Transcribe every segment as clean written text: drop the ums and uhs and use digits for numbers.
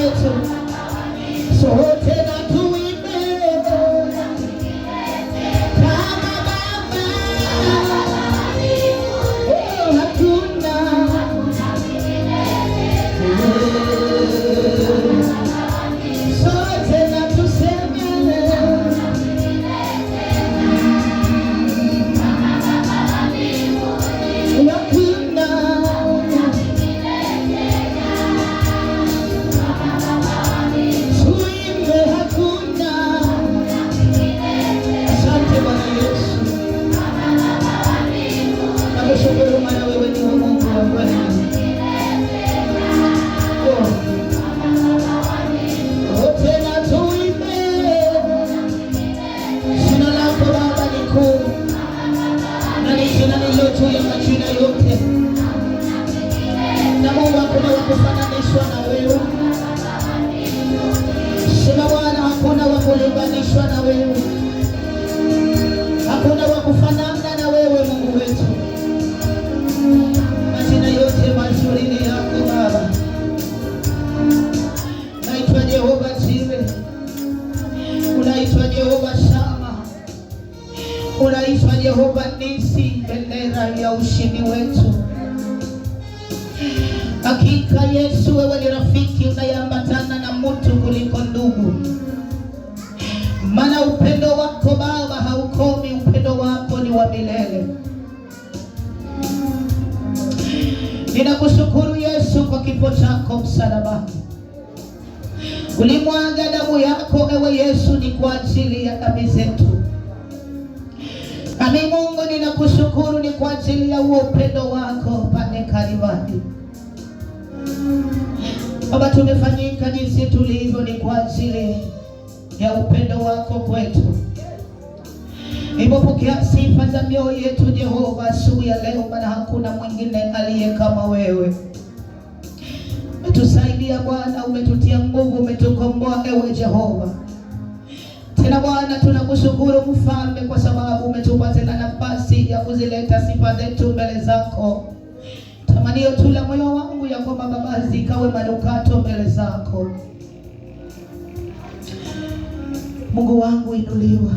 yetu sote na tuimbe kama Baba. Oh, hakuna sote na tuseme juu ya majina yote, na Mungu hakuna wa kufananishwa na wewe. Sema Bwana, hakuna wa kulinganishwa na wewe, hakuna wa kufanana na wewe Mungu wetu. Majina yote mazuri ni yako Baba. Unaitwa Jehova Jireh, unaitwa Jehova Shama, unaitwa Jehova Nisi, bendera ya ushindi wetu. Hakika Yesu, wewe ni rafiki unayeambatana na mtu kuliko ndugu, maana upendo wako Baba haukomi, upendo wako ni wa milele. Ninakushukuru Yesu kwa kifo chako msalabani. Ulimwaga damu yako ewe Yesu ni kwa ajili ya dhambi zetu. Ami Mungu, ninakushukuru ni kwa ajili ya huo upendo wako pale Kalvari. Baba, tumefanyika jinsi tulivyo ni kwa ajili ya upendo wako kwetu. Pokea sifa za mioyo yetu Jehova asubuhi ya leo, maana hakuna mwingine aliye kama wewe. Umetusaidia Bwana, umetutia nguvu, umetukomboa ewe Jehova. Tena Bwana, tunakushukuru Mfalme kwa sababu umetupa tena nafasi ya kuzileta sifa zetu mbele zako. Tamanio tu la moyo wangu ya kwamba Baba zikawe manukato mbele zako. Mungu wangu inuliwa,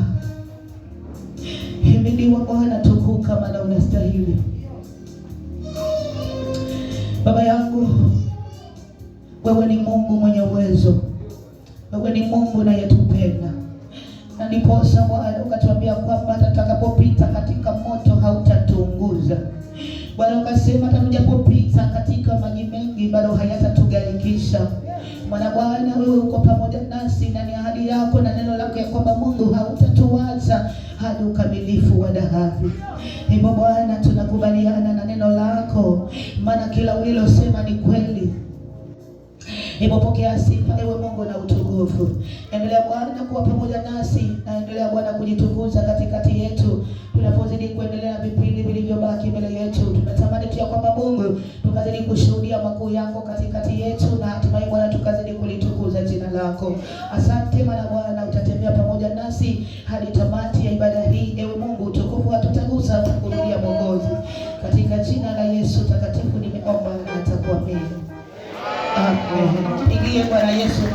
himidiwa Bwana, tukuka maana unastahili. Baba yangu, wewe ni Mungu mwenye uwezo, wewe ni Mungu unayetupenda. Na ndiposa Bwana ukatuambia kwamba tutakapopita katika moto hautatuunguza. Bwana ukasema tunapopita katika maji mengi bado hayatatugharikisha. Maana Bwana wewe uko pamoja nasi, na ni ahadi yako na neno lako ya kwamba Mungu hautatuacha hadi ukamilifu wa dahari. Hivyo Bwana tunakubaliana na neno lako, maana kila ulilosema ni kweli. Pokea sifa ewe Mungu na utukufu. Endelea Bwana kuwa pamoja nasi, na endelea Bwana kujitukuza katikati yetu tunapozidi kuendelea vipindi vilivyobaki mbele yetu. Tunatamani tu kwamba Mungu tukazidi kushuhudia makuu yako katikati yetu, na hatimaye Bwana tukazidi kulitukuza jina lako. Asante maana Bwana utatembea pamoja nasi hadi tamati ya ibada hii. Ewe Mungu, utukufu hatutagusa kurudia Mwokozi. Katika jina la Yesu takatifu nimeomba na nitakuamini. Amen. Pigie Bwana Yesu.